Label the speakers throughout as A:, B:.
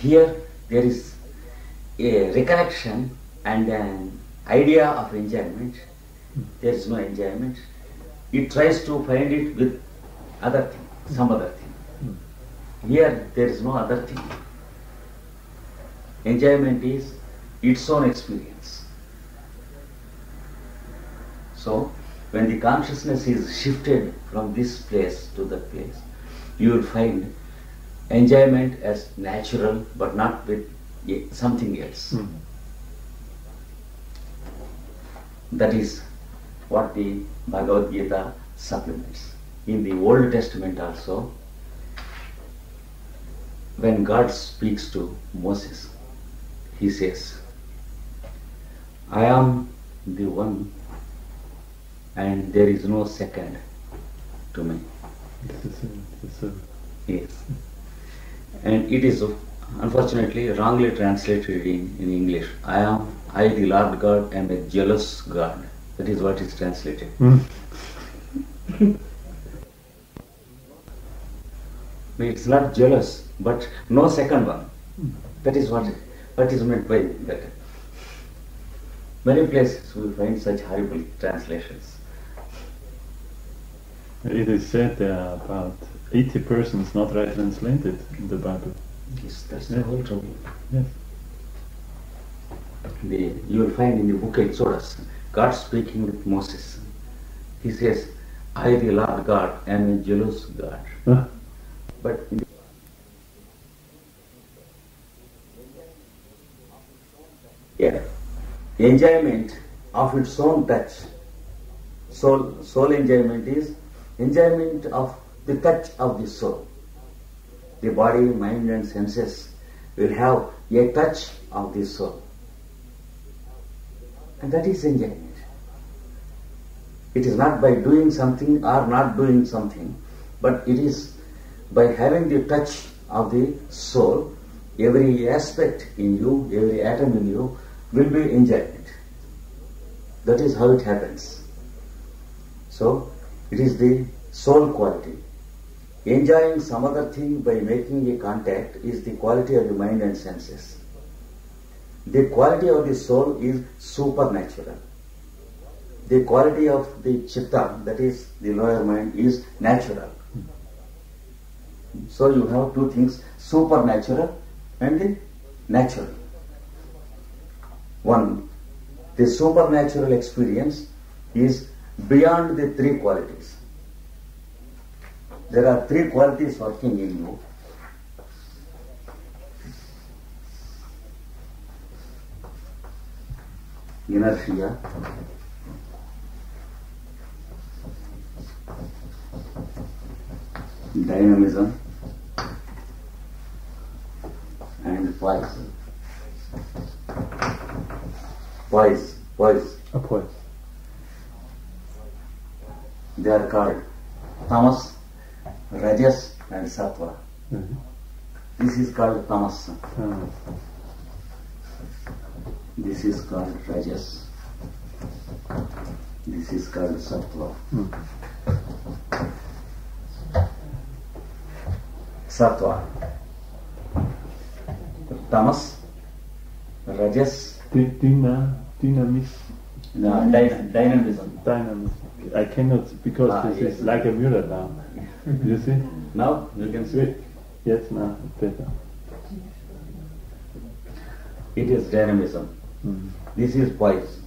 A: Here there is a recollection and an idea of enjoyment. There is no enjoyment. It tries to find it with other thing, some other thing. Here there is no other thing. Enjoyment is its own experience. So, when the consciousness is shifted from this place to that place, you will find enjoyment as natural but not with something else. That is what the Bhagavad Gita supplements. In the Old Testament also, when God speaks to Moses, he says, I am the one and there is no second to me. Yes. And it is unfortunately wrongly translated in English. I the Lord God am a jealous God. That is what is translated. It's not jealous, but no second one. That is what is meant by that. Many places we find such horrible translations.
B: It is said there are about 80 persons not right translated in the Bible.
A: Yes, that's the whole trouble.
B: Yes.
A: You will find in the book Exodus, God speaking with Moses. He says, I the Lord God am a jealous God.
B: Huh?
A: But enjoyment of its own touch. Soul enjoyment is enjoyment of the touch of the soul. The body, mind and senses will have a touch of the soul. And that is enjoyment. It is not by doing something or not doing something, but it is by having the touch of the soul. Every aspect in you, every atom in you will be enjoyment. That is how it happens. So, it is the soul quality. Enjoying some other thing by making a contact is the quality of the mind and senses. The quality of the soul is supernatural. The quality of the chitta, that is the lower mind, is natural. So you have two things, supernatural and the natural. One, the supernatural experience is beyond the three qualities. There are three qualities working in you. Inertia, dynamism, and poise. Poise.
B: A poise.
A: They are called tamas, rajas, and sattva. This is called tamas. This is called rajas. This is called sattva. Sattva. Tamas, rajas,
B: Dynamism.
A: Dynamism.
B: I cannot, because this
A: yes.
B: is like a mirror now. You see?
A: Now you can see it.
B: Yes, now it's better.
A: It is dynamism. This is poise.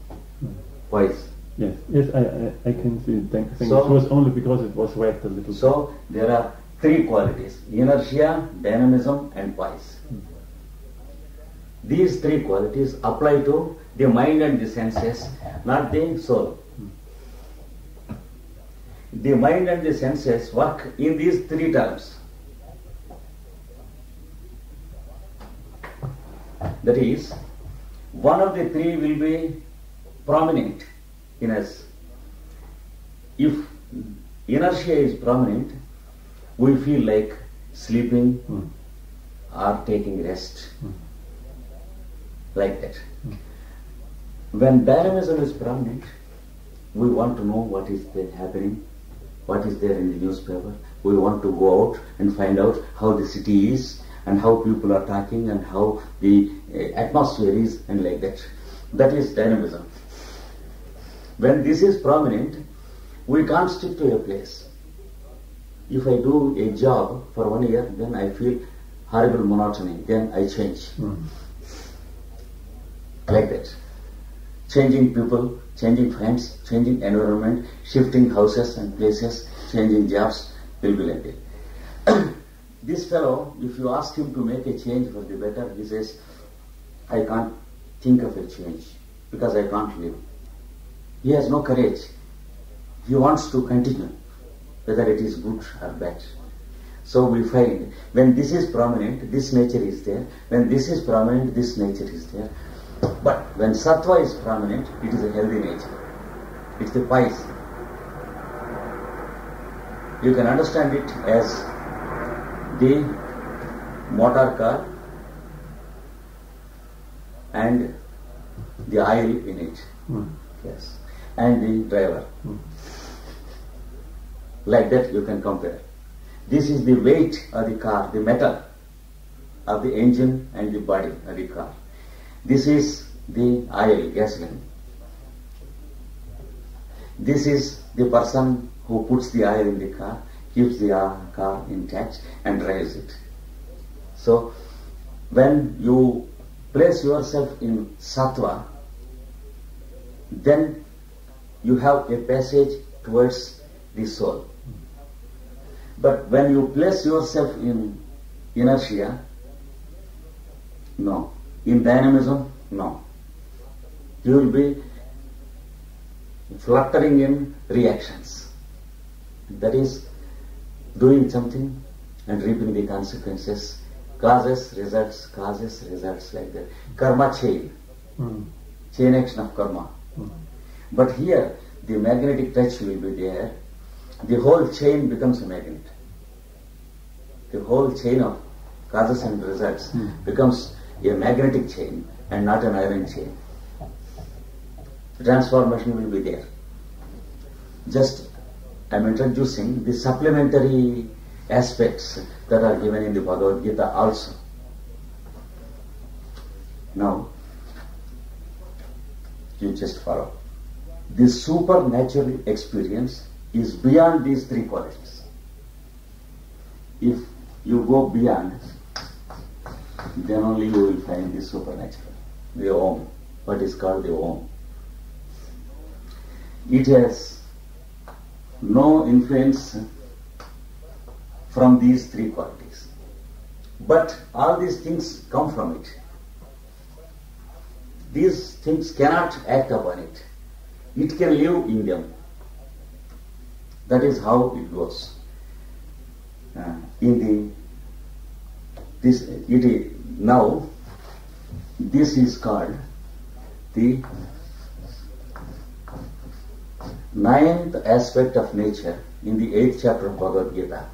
A: Poise.
B: Yes, I can see it. Thank
A: So-
B: it was only because it was wet a little.
A: So there are three qualities: inertia, dynamism, and poise. These three qualities apply to the mind and the senses, not the soul. The mind and the senses work in these three terms. That is, one of the three will be prominent in us. If inertia is prominent, we feel like sleeping or taking rest, like that. When dynamism is prominent, we want to know what is there happening, what is there in the newspaper. We want to go out and find out how the city is and how people are talking and how the atmosphere is and like that. That is dynamism. When this is prominent, we can't stick to a place. If I do a job for 1 year, then I feel horrible monotony, then I change. Like that. Changing people, changing friends, changing environment, shifting houses and places, changing jobs, will be like that. This fellow, if you ask him to make a change for the better, he says, I can't think of a change because I can't live. He has no courage. He wants to continue, whether it is good or bad. So we find, when this is prominent, this nature is there. When this is prominent, this nature is there. But when sattva is prominent, it is a healthy nature. It's the pious. You can understand it as the motor car and the oil in it. Yes. And the driver. Like that you can compare. This is the weight of the car, the metal of the engine and the body of the car. This is the oil, gasoline. This is the person who puts the oil in the car, keeps the car intact and drives it. So, when you place yourself in sattva, then you have a passage towards the soul. But when you place yourself in inertia, no. In dynamism, no. You will be fluttering in reactions. That is, doing something and reaping the consequences. Causes, results like that. Karma chain. Chain action of karma. But here, the magnetic touch will be there. The whole chain becomes a magnet. The whole chain of causes and results becomes a magnetic chain and not an iron chain. The transformation will be there. Just I am introducing the supplementary aspects that are given in the Bhagavad Gita also. Now, you just follow. This supernatural experience is beyond these three qualities. If you go beyond, then only you will find the supernatural, the Om, what is called the Om. It has no influence from these three qualities. But all these things come from it. These things cannot act upon it. It can live in them. That is how it goes. Now, this is called the ninth aspect of nature in the 8th chapter of Bhagavad Gita.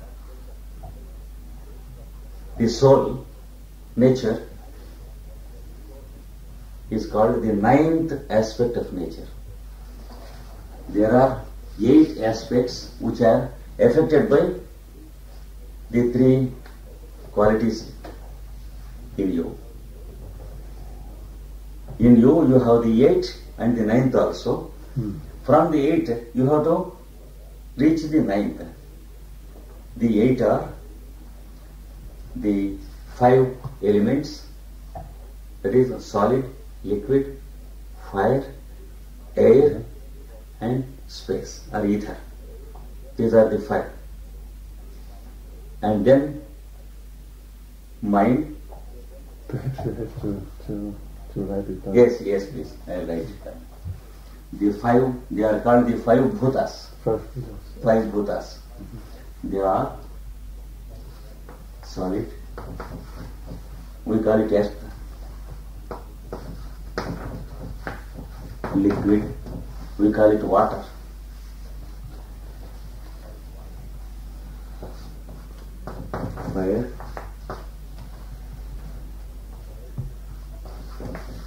A: The soul, nature, is called the ninth aspect of nature. There are 8 aspects which are affected by the 3 qualities in you. In you, you have the 8 and the 9th also. From the 8, you have to reach the 9th. The 8 are the 5 elements, that is solid, liquid, fire, air and space or ether. These are the 5. And then mind.
B: Perhaps you have to write it down.
A: Yes, please. I will write it down. The 5, they are called the 5 bhutas. 5 bhutas. They are solid. We call it as liquid. We call it water. Fire,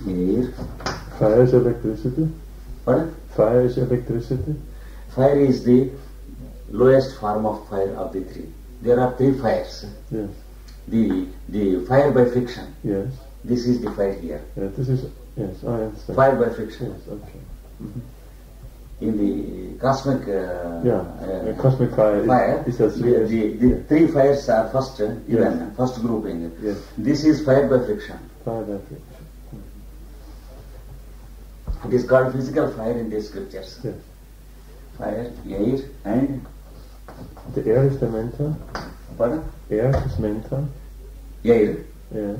A: air.
B: Fire is electricity.
A: Pardon?
B: Fire is electricity.
A: Fire is the lowest form of fire of the 3. There are 3 fires.
B: Yes.
A: the fire by friction.
B: Yes.
A: This is the fire here.
B: This is, yes, I understand.
A: Fire by friction.
B: Yes, okay.
A: In the cosmic
B: cosmic fire is a
A: the three fires are first given, first grouping.
B: Yes.
A: This is fire by friction.
B: Fire by friction.
A: It is called physical fire in the scriptures.
B: Yes.
A: Fire, air, and
B: the air is the mental.
A: pardon?
B: Air is mental.
A: Air.
B: Yes.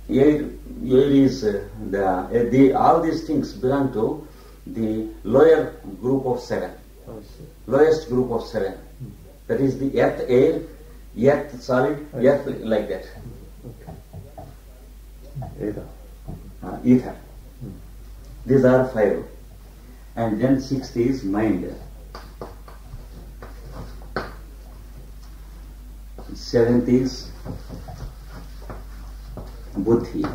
A: Air is the all these things belong to the lower group of seven.
B: I see.
A: Lowest group of seven. That is the earth, air, earth solid, earth like that.
B: Okay. Ether.
A: Ether. These are five. And then sixth is mind. Seventh is buddhi.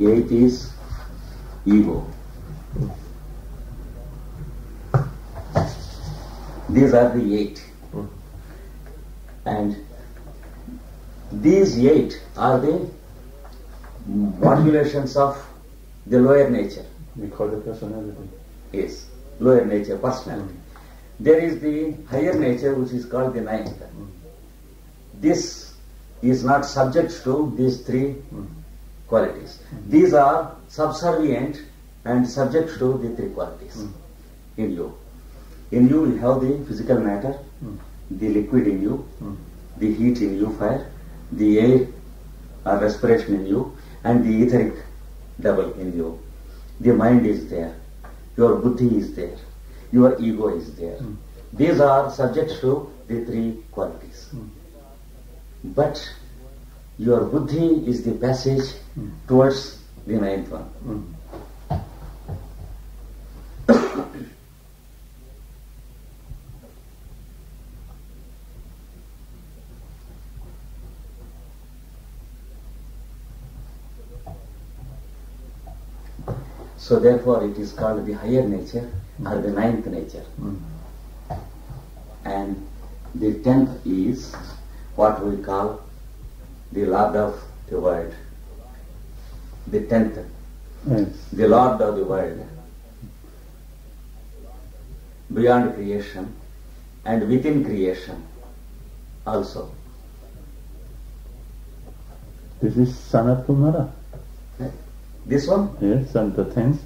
A: Eighth is ego. These are the eight. And these eight are the modulations of the lower nature.
B: We call it personality.
A: Yes, lower nature, personality. There is the higher nature which is called the ninth. This is not subject to these three qualities. These are subservient and subject to the three qualities in you. In you have the physical matter, the liquid in you, the heat in you, fire, the air or respiration in you, and the etheric double in you. The mind is there, your buddhi is there, your ego is there. These are subject to the three qualities. But your buddhi is the passage towards the ninth one. So therefore it is called the higher nature or the ninth nature. And the 10th is what we call the Lord of the world. The 10th, the Lord of the world, beyond creation and within creation also.
B: This is Sanat Kumara.
A: This one?
B: Yes, and the 10th.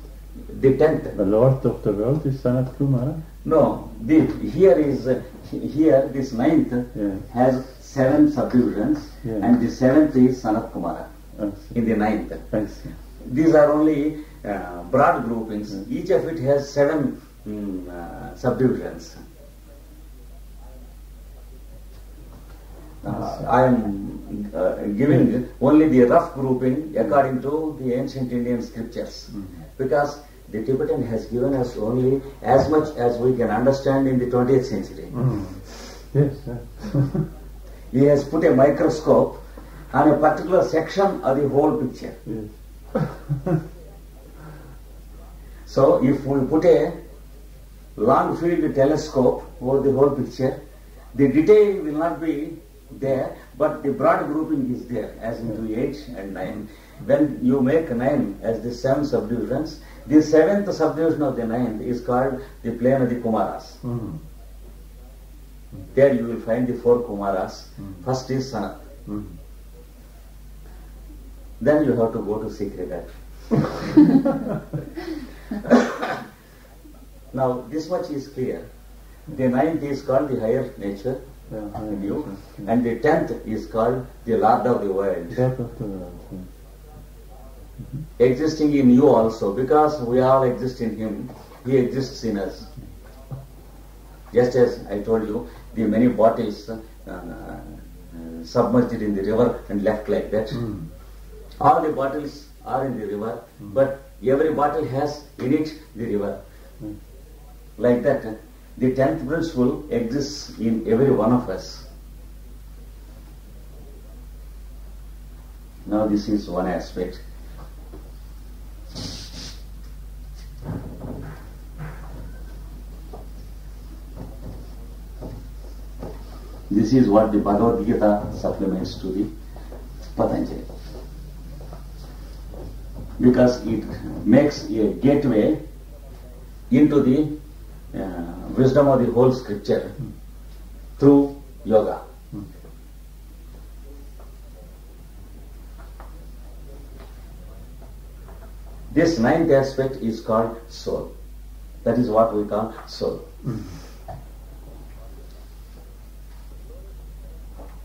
A: The 10th.
B: The Lord of the world is Sanat Kumara.
A: No, here this ninth has 7 subdivisions, and the 7th is Sanat Kumara in the ninth. These are only broad groupings. Each of it has 7 subdivisions. I am giving only the rough grouping according to the ancient Indian scriptures, because the Tibetan has given us only as much as we can understand in the 20th century.
B: Yes.
A: He has put a microscope on a particular section of the whole picture.
B: Yes.
A: So if we put a long field telescope over the whole picture, the detail will not be there, but the broad grouping is there, as into 8 and 9. When you make 9 as the 7 subdivisions, the 7th subdivision of the 9th is called the plane of the Kumaras. There you will find the 4 Kumaras. First is Sanat. Then you have to go to secret act. Now this much is clear. The 9th is called the higher nature in you, and the 10th is called the Lord of the world. Existing in you also, because we all exist in Him, He exists in us. Just as I told you, the many bottles submerged in the river and left like that. All the bottles are in the river, but every bottle has in it the river. Like that, the 10th principle exists in every one of us. Now this is one aspect. This is what the Bhagavad Gita supplements to the Patanjali. Because it makes a gateway into the wisdom of the whole scripture through yoga. This ninth aspect is called soul. That is what we call soul.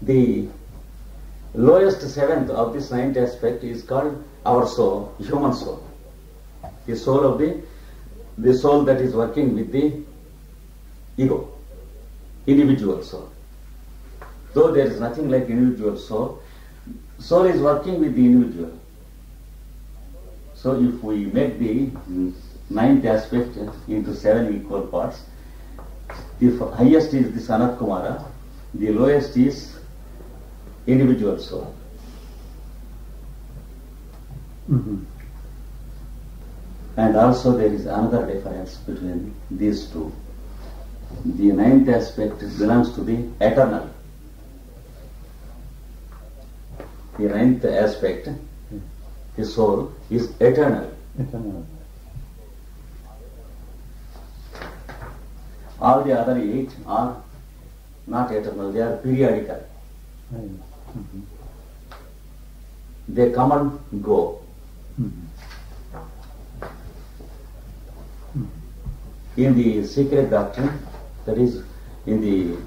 A: The lowest seventh of this ninth aspect is called our soul, human soul. The soul of the soul that is working with the ego, individual soul. Though there is nothing like individual soul, soul is working with the individual. So if we make the ninth aspect into 7 equal parts, the highest is the Sanat Kumara, the lowest is individual soul. And also there is another difference between these two. The ninth aspect belongs to the eternal. The ninth aspect, the soul, is eternal. All the other 8 are not eternal, they are periodical. They come and go. In the secret doctrine, that is in the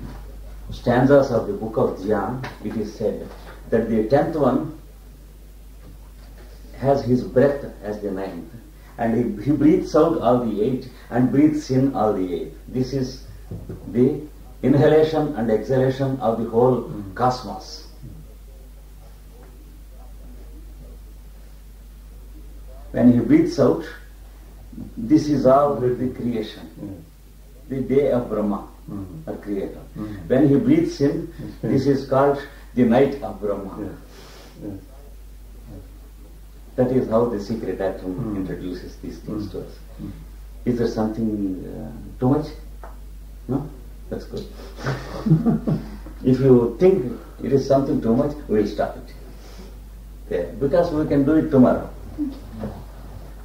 A: stanzas of the book of Dhyan, it is said that the 10th one has his breath as the ninth, and he breathes out all the 8 and breathes in all the 8. This is the inhalation and exhalation of the whole cosmos. When he breathes out, this is all the creation, the day of Brahma, or creator. When he breathes in, this is called the night of Brahma. That is how the secret doctrine introduces these things to us. Is there something too much? No? That's good. If you think it is something too much, we will stop it there, because we can do it tomorrow.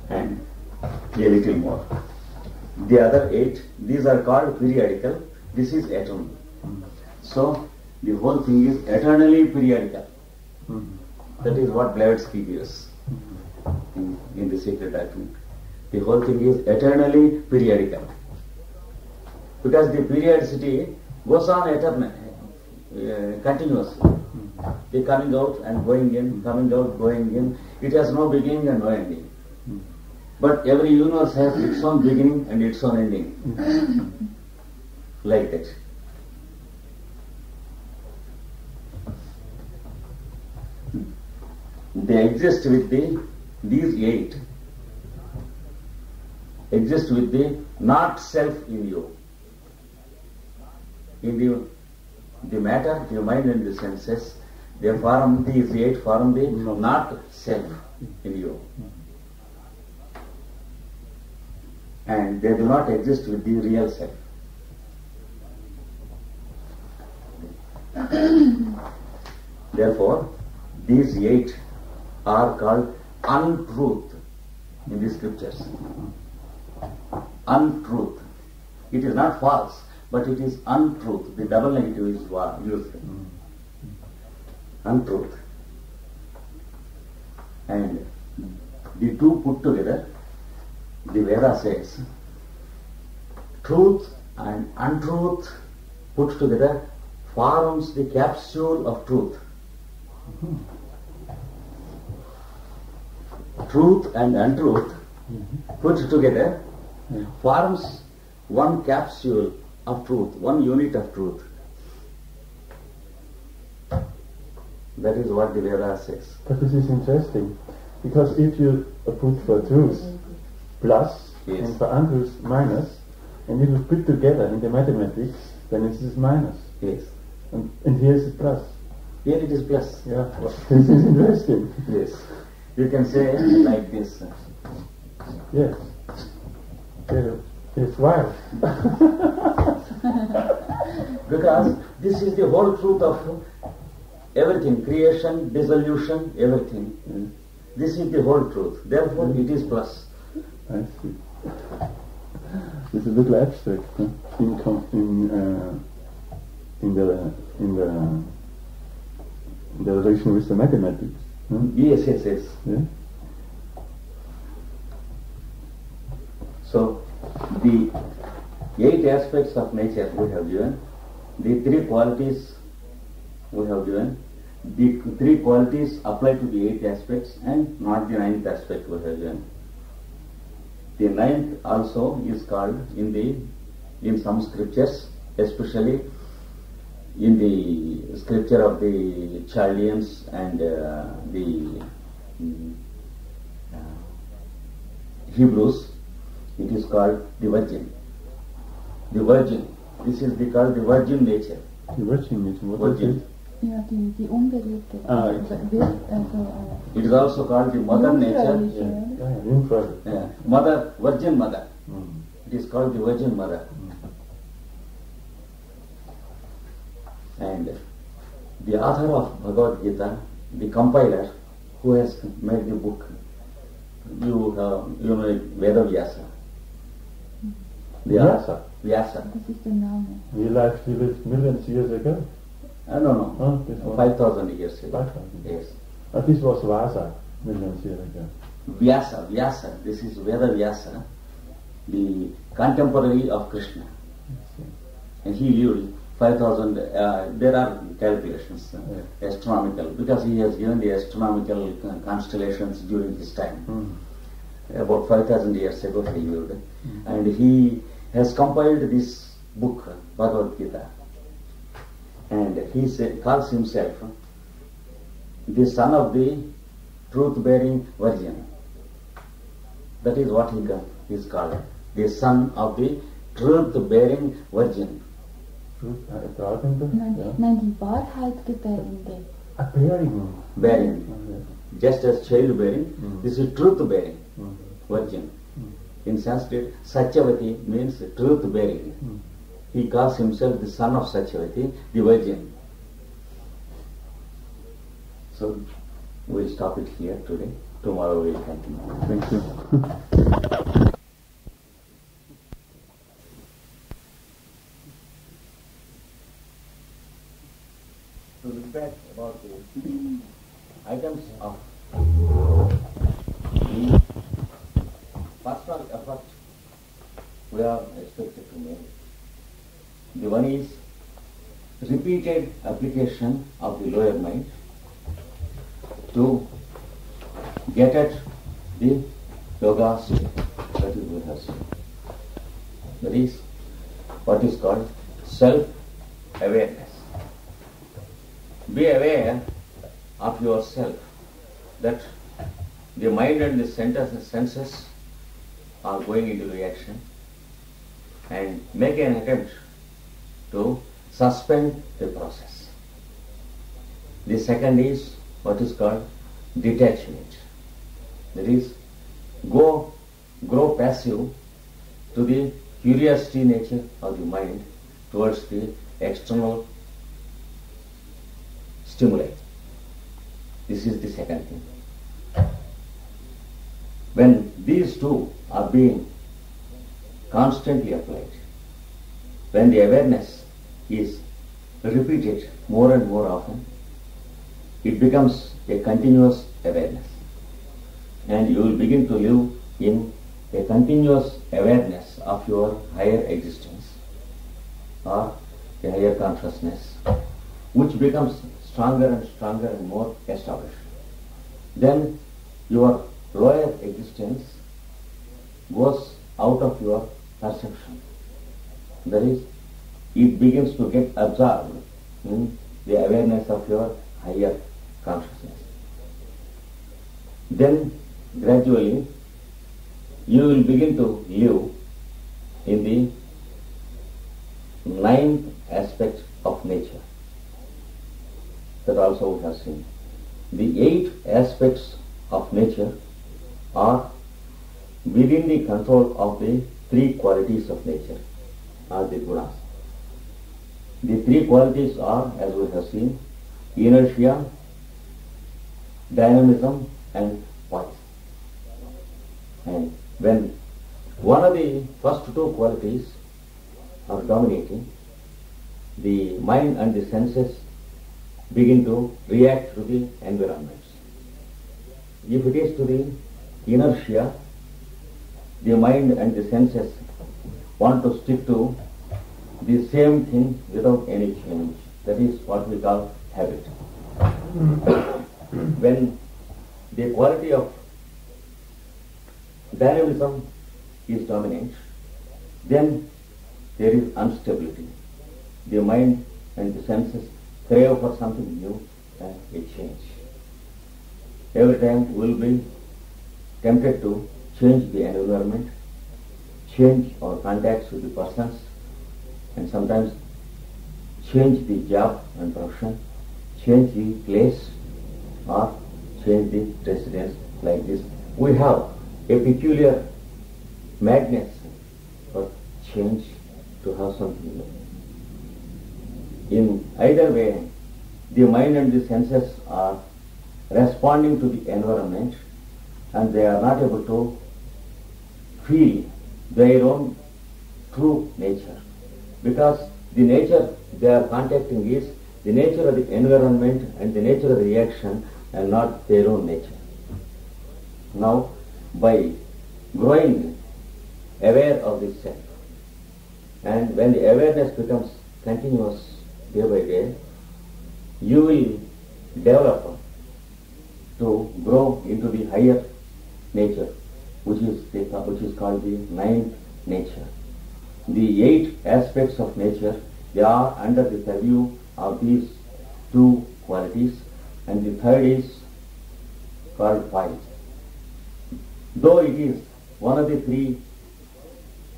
A: And a little more. The other 8, these are called periodical, this is eternal. So the whole thing is eternally periodical. That is what Blavatsky gives in the secret doctrine. The whole thing is eternally periodical. Because the periodicity goes on eternally, continuously. The coming out and going in, coming out, going in. It has no beginning and no ending. But every universe has its own beginning and its own ending. Like that. They exist with these 8 exist with the not self in you. In the matter, the mind and the senses, they form these 8 form the not self in you. And they do not exist with the real self. Therefore, these 8 are called untruth in the scriptures. Untruth. It is not false, but it is untruth. The double negative is used. Untruth. And the two put together, the Veda says, truth and untruth put together forms the capsule of truth. Truth and untruth put together forms one capsule of truth, one unit of truth. That is what the Veda says.
B: But this is interesting, because if you put for truth plus and for untruth minus, and if you put together in the mathematics, then it is minus.
A: Yes.
B: And here is plus.
A: Here it is plus.
B: Yeah, this is interesting.
A: Yes. You can say like this.
B: Yes. It's wild.
A: Because this is the whole truth of everything, creation, dissolution, everything. This is the whole truth. Therefore, it is plus.
B: I see. It's a little abstract, huh? in the relation with the mathematics. Huh?
A: Yes.
B: Yeah?
A: So, the 8 aspects of nature we have given, the 3 qualities we have given, the 3 qualities apply to the 8 aspects and not the 9th aspect we have given. The 9th also is called in some scriptures, especially in the scripture of the Chaldeans and the Hebrews, it is called the virgin. The virgin. This is called the virgin nature.
B: The virgin nature. What
A: Virgin.
B: is it?
C: Ja, die Unberührte.
A: It is also called the mother nature.
B: Jungfrau.
A: Mother, virgin mother. It is called the virgin mother. And the author of Bhagavad Gita, the compiler, who has made the book, you know Veda Vyasa.
B: Vyasa.
A: Vyasa.
C: Das ist der Name.
B: He lived millions years ago.
A: No.
B: This was
A: 5,000 years ago.
B: 5,000.
A: Yes.
B: This was Vasa millions years ago.
A: Vyasa. This is Veda Vyasa, the contemporary of Krishna. And he lived 5,000, there are calculations, astronomical, because he has given the astronomical constellations during his time. About 5,000 years ago he lived. And he has compiled this book, Bhagavad Gita. And he calls himself the son of the truth-bearing virgin. That is what he is called, the son of the truth-bearing virgin.
C: Nein, die Wahrheit gebärende.
A: Bearing. Just as child-bearing, this is truth-bearing virgin. In Sanskrit, Satyavati means truth-bearing. He calls himself the son of Satyavati, the virgin. So, we'll stop it here today. Tomorrow we'll continue.
B: Thank you.
A: To look back about the items of the personal effort we are expected to make. The one is repeated application of the lower mind to get at the yoga state, that is rehearsal. That is what is called self-awareness. Be aware of yourself, that the mind and the senses are going into reaction, and make an attempt to suspend the process. The second is what is called detachment. That is, grow passive to the curiosity nature of the mind towards the external stimuli. This is the second thing. When these two are being constantly applied, when the awareness is repeated more and more often, it becomes a continuous awareness. And you will begin to live in a continuous awareness of your higher existence or a higher consciousness, which becomes stronger and more established. Then your lower existence goes out of your perception. That is, it begins to get absorbed in the awareness of your higher consciousness. Then gradually you will begin to live in the ninth aspect of nature. That also we have seen. The 8 aspects of nature are within the control of the 3 qualities of nature, are the gunas. The three qualities are, as we have seen, inertia, dynamism and poise. And when one of the first two qualities are dominating, the mind and the senses begin to react to the environments. If it is to the inertia, the mind and the senses want to stick to the same thing without any change. That is what we call habit. When the quality of dynamism is dominant, then there is instability. The mind and the senses crave for something new and a change. Every time we will be tempted to change the environment, change our contacts with the persons, and sometimes change the job and profession, change the place, or change the residence like this. We have a peculiar magnet for change, to have something new. In either way, the mind and the senses are responding to the environment and they are not able to feel their own true nature, because the nature they are contacting is the nature of the environment and the nature of the reaction and not their own nature. Now, by growing aware of this self, and when the awareness becomes continuous day by day, you will develop to grow into the higher nature, which is called the ninth nature. The 8 aspects of nature, they are under the purview of these 2 qualities, and the third is called poise. Though it is one of the 3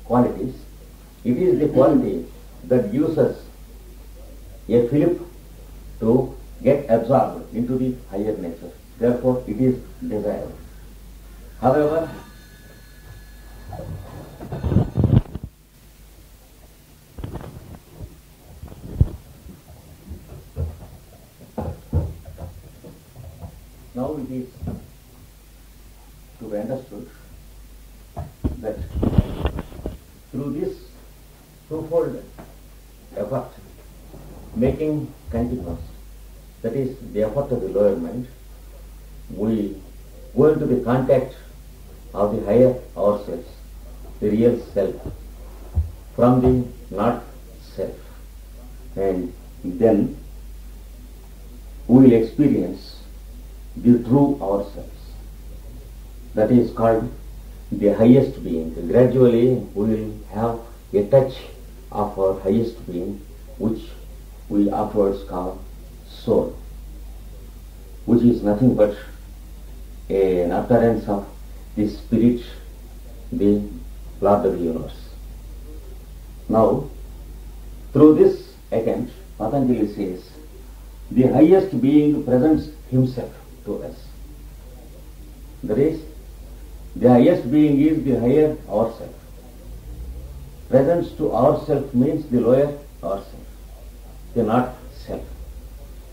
A: qualities, it is the quality that gives us a fillip to get absorbed into the higher nature. Therefore, it is desire. However, now it is to be understood that through this twofold effort, making continuous, that is the effort of the lower mind, we go into the contact of the higher ourselves, the real self, from the not self. And then we will experience the true ourselves. That is called the highest being. Gradually we will have a touch of our highest being, which we afterwards call soul, which is nothing but an utterance of the spirit, the Lord of the universe. Now, through this account, Patanjali says, the highest being presents himself to us. That is, the highest being is the higher ourself. Presence to ourself means the lower ourself, the not self.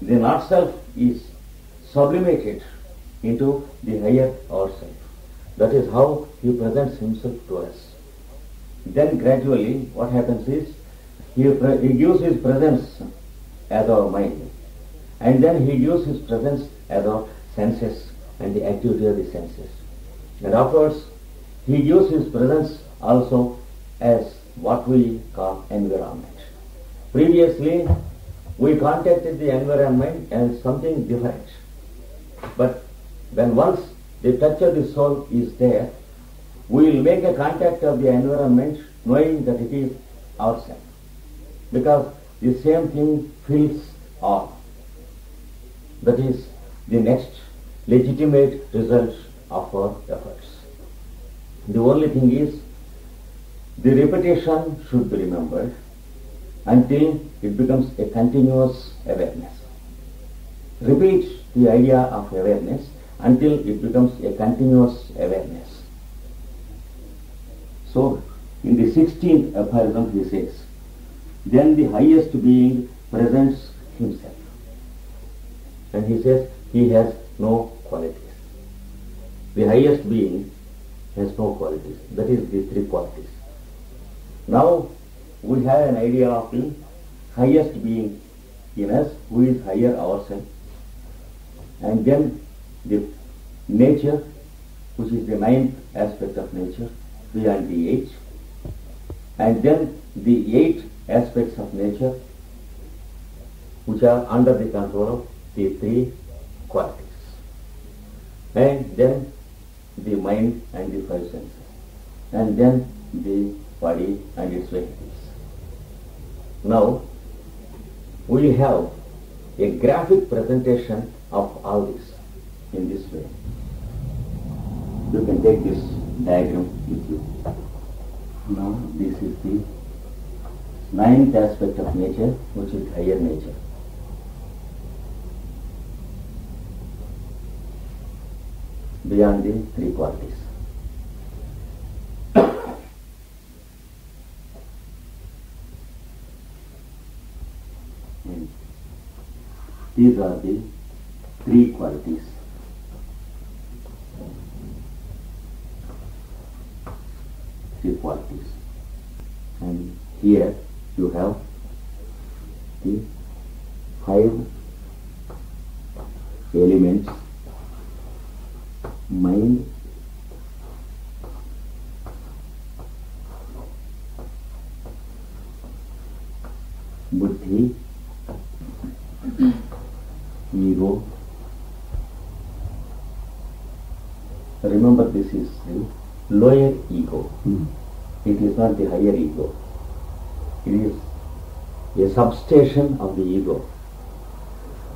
A: The not self is sublimated into the higher ourself. That is how he presents himself to us. Then gradually what happens is, he gives his presence as our mind, and then he gives his presence as our senses and the activity of the senses. And afterwards, he gives his presence also as what we call environment. Previously, we contacted the environment as something different. But when once the touch of the soul is there, we will make a contact of the environment knowing that it is ourself. Because the same thing fills all. That is the next legitimate result of our efforts. The only thing is, the repetition should be remembered until it becomes a continuous awareness. Repeat the idea of awareness until it becomes a continuous awareness. So, in the 16th aphorism he says, then the highest being presents himself. And he says he has no qualities. The highest being has no qualities. That is the three qualities. Now we have an idea of the highest being in us, who is higher ourselves. And then the nature, which is the ninth aspect of nature, beyond the eight. And then the eight aspects of nature, which are under the control of the three qualities. And then the mind and the five senses. And then the body and its vehicles. Now, we have a graphic presentation of all this in this way. You can take this diagram with you. Now, this is the ninth aspect of nature, which is higher nature. Beyond the three qualities. And these are the three qualities. Three qualities. And here you have the five elements: mind, buddhi, ego. Remember, this is the lower ego. It is not the higher ego. It is a substation of the ego.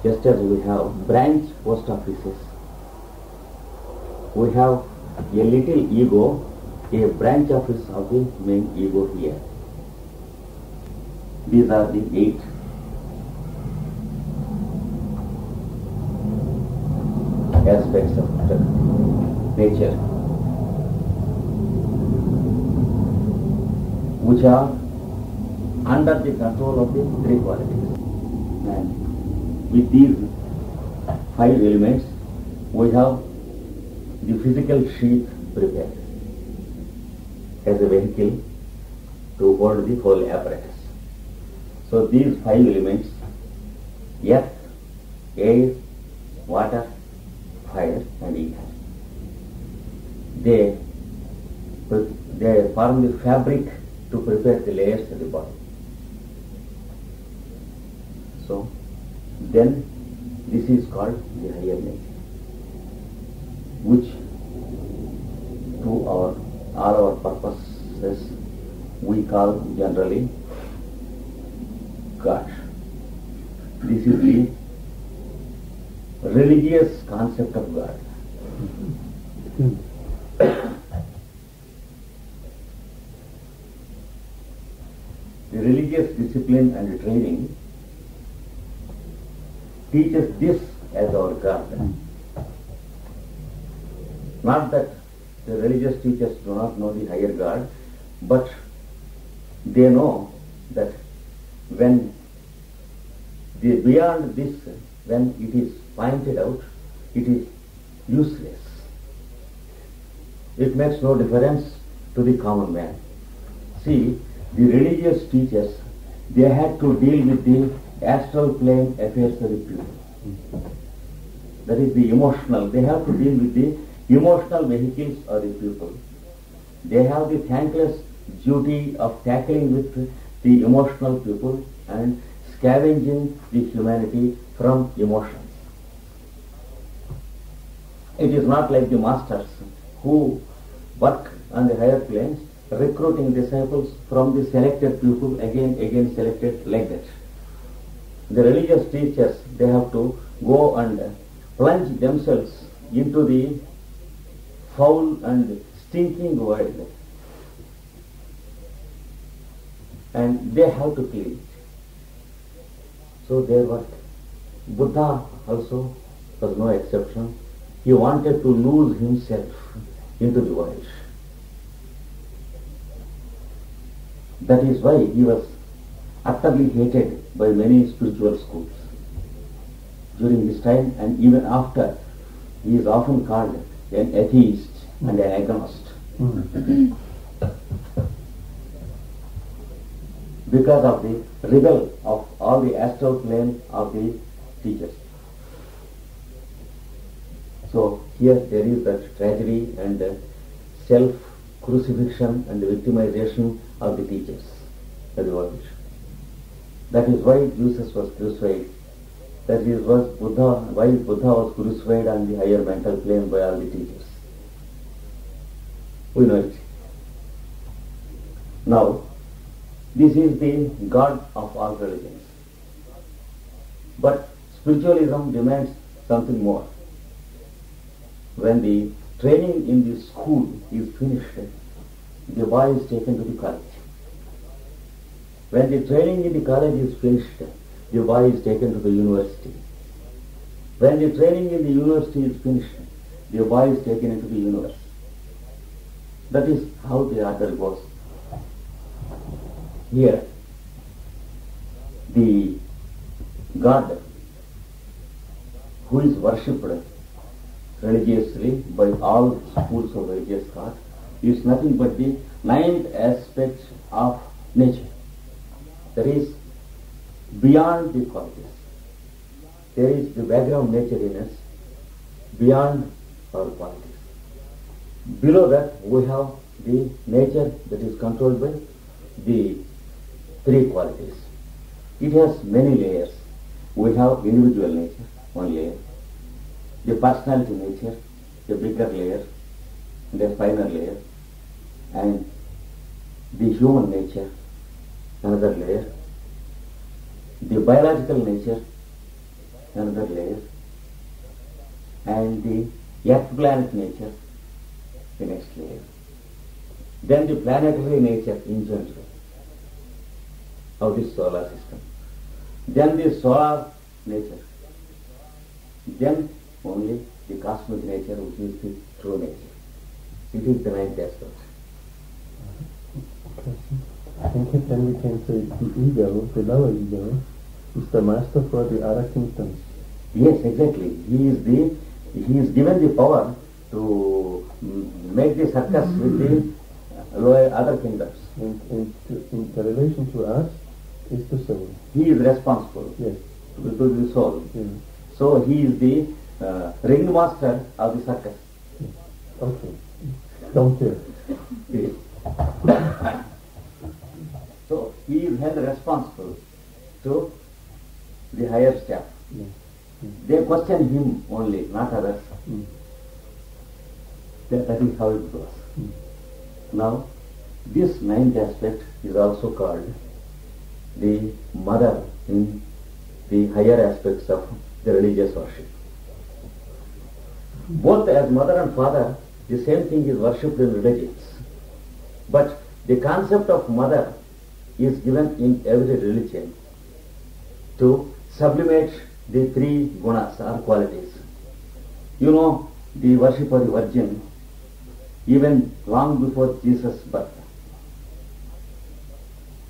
A: Just as we have branch post offices, we have a little ego, a branch office of the main ego here. These are the eight aspects of nature, which are under the control of the three qualities. And with these five elements, we have the physical sheath prepared as a vehicle to hold the whole apparatus. So these five elements, earth, air, water, fire and ether, they form the fabric to prepare the layers of the body. So then this is called the higher nature, which to all our purposes we call generally God. This is the religious concept of God. The religious discipline and training teaches this as our God. Not that the religious teachers do not know the higher God, but they know that when the beyond this, when it is pointed out, it is useless. It makes no difference to the common man. See, the religious teachers, they had to deal with the astral plane affairs of the people. That is the emotional. They have to deal with the emotional vehicles of the people. They have the thankless duty of tackling with the emotional people and scavenging the humanity from emotions. It is not like the masters who work on the higher planes, recruiting disciples from the selected people, again selected like that. The religious teachers, they have to go and plunge themselves into the foul and stinking world, and they have to clean it. So their work. Buddha also was no exception. He wanted to lose himself into the world. That is why he was utterly hated by many spiritual schools. During this time and even after, he is often called an atheist and an agnostic. Because of the rebel of all the astral plane of the teachers. So here there is that tragedy and self-crucifixion and the victimization of the teachers, the world. That is why Jesus was crucified. That is why Buddha was crucified on the higher mental plane by all the teachers. We know it. Now, this is the God of all religions. But spiritualism demands something more. When the training in the school is finished, the boy is taken to the college. When the training in the college is finished, the boy is taken to the university. When the training in the university is finished, the boy is taken into the universe. That is how the order goes. Here, the God who is worshipped religiously by all schools of religious thought is nothing but the ninth aspect of nature. That is beyond the qualities. There is the background nature in us beyond our qualities. Below that we have the nature that is controlled by the three qualities. It has many layers. We have individual nature, one layer. The personality nature, the bigger layer, the finer layer. And the human nature, another layer. The biological nature, another layer. And the earth planet nature, the next layer. Then the planetary nature in general of this solar system. Then the solar nature. Then only the cosmic nature, which is the true nature. It is the ninth aspect.
B: I think then we can say the ego, the lower ego, is the master for the other kingdoms.
A: Yes, exactly. He is given the power to make the circus with the lower other kingdoms.
B: And in the relation to us is the soul.
A: He is responsible
B: Yes.
A: to the soul.
B: Yes.
A: So he is the ringmaster of the circus.
B: Yes. Okay. Don't care.
A: Yes. So he is held responsible to the higher staff.
B: Yes. Yes.
A: They question him only, not others.
B: Mm.
A: That is how it goes.
B: Mm.
A: Now, this ninth aspect is also called the mother in the higher aspects of the religious worship. Both as mother and father, the same thing is worshipped in religions. But the concept of mother is given in every religion to sublimate the three gunas or qualities. You know, the worship of the Virgin, even long before Jesus' birth.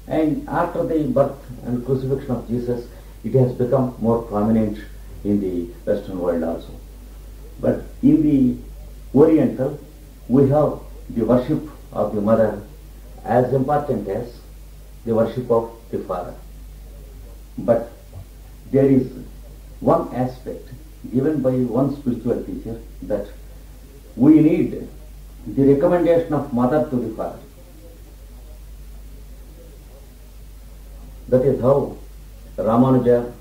A: And after the birth and crucifixion of Jesus, it has become more prominent in the Western world also. But in the Oriental, we have the worship of the mother as important as the worship of the father. But there is one aspect given by one spiritual teacher that we need the recommendation of mother to the father. That is how Ramanuja,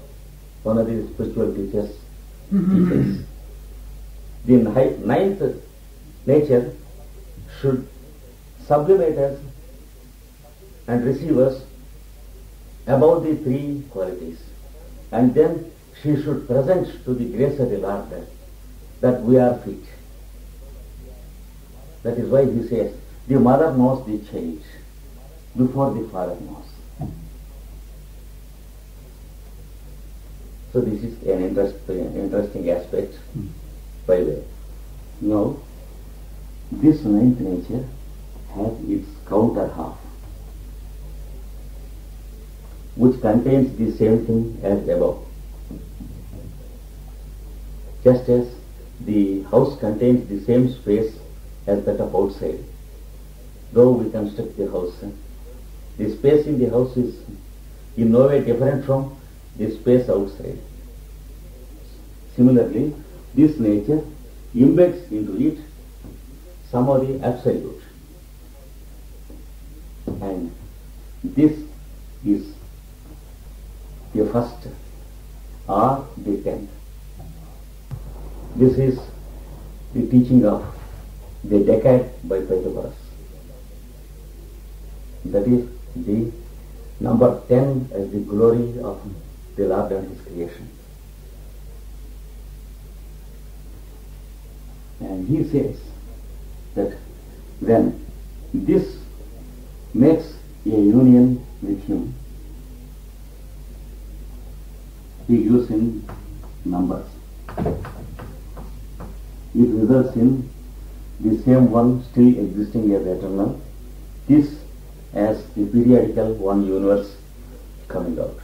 A: one of the spiritual teachers, teaches. The ninth nature should sublimate us and receive us above the three qualities. And then she should present to the grace of the Lord that we are fit. That is why he says, the mother knows the child before the father knows. So this is an interesting aspect, by the way. Now, this ninth nature has its counter half. which contains the same thing as above. Just as the house contains the same space as that of outside. Though we construct the house, the space in the house is in no way different from the space outside. Similarly, this nature embeds into it some of the absolute. And this is the first or the 10th. This is the teaching of the decade by Pythagoras. That is the number 10 as the glory of the Lord and His creation. And he says that when this makes a union with Him, he gives in numbers. It results in the same one still existing as eternal, this as the periodical one universe coming out.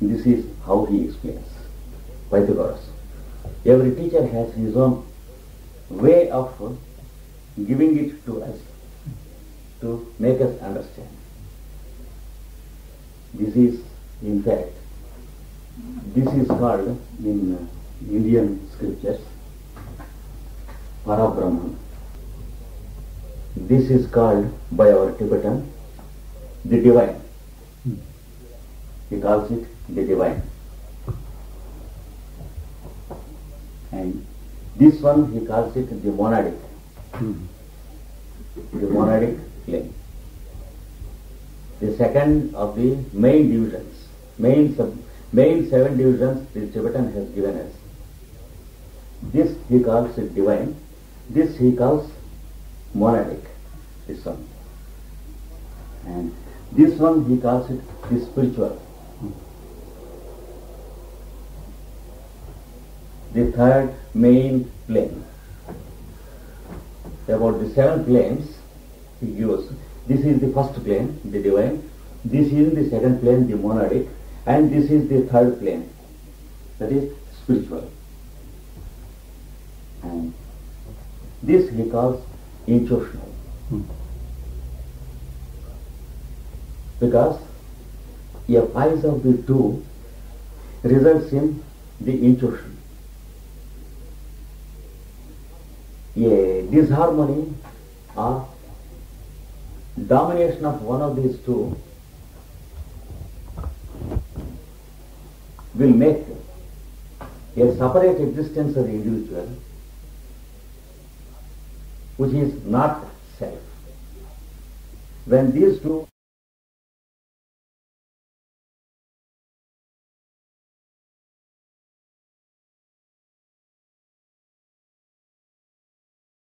A: This is how he explains Pythagoras. Every teacher has his own way of giving it to us to make us understand. This is, in fact, this is called in Indian scriptures Parabrahman. This is called by our Tibetan the divine. He calls it the divine. And this one he calls it the monadic. The monadic plane. The second of the main divisions, main 7 divisions the Tibetan has given us. This he calls it divine. This he calls monadic. This one. And this one he calls it the spiritual. The third main plane. About the 7 planes he gives. This is the first plane, the divine. This is the second plane, the monadic. And this is the third plane, that is spiritual. And this he calls intuitional. Because a piece of the two results in the intuition. A disharmony or domination of one of these two will make a separate existence of the individual which is not self. When these two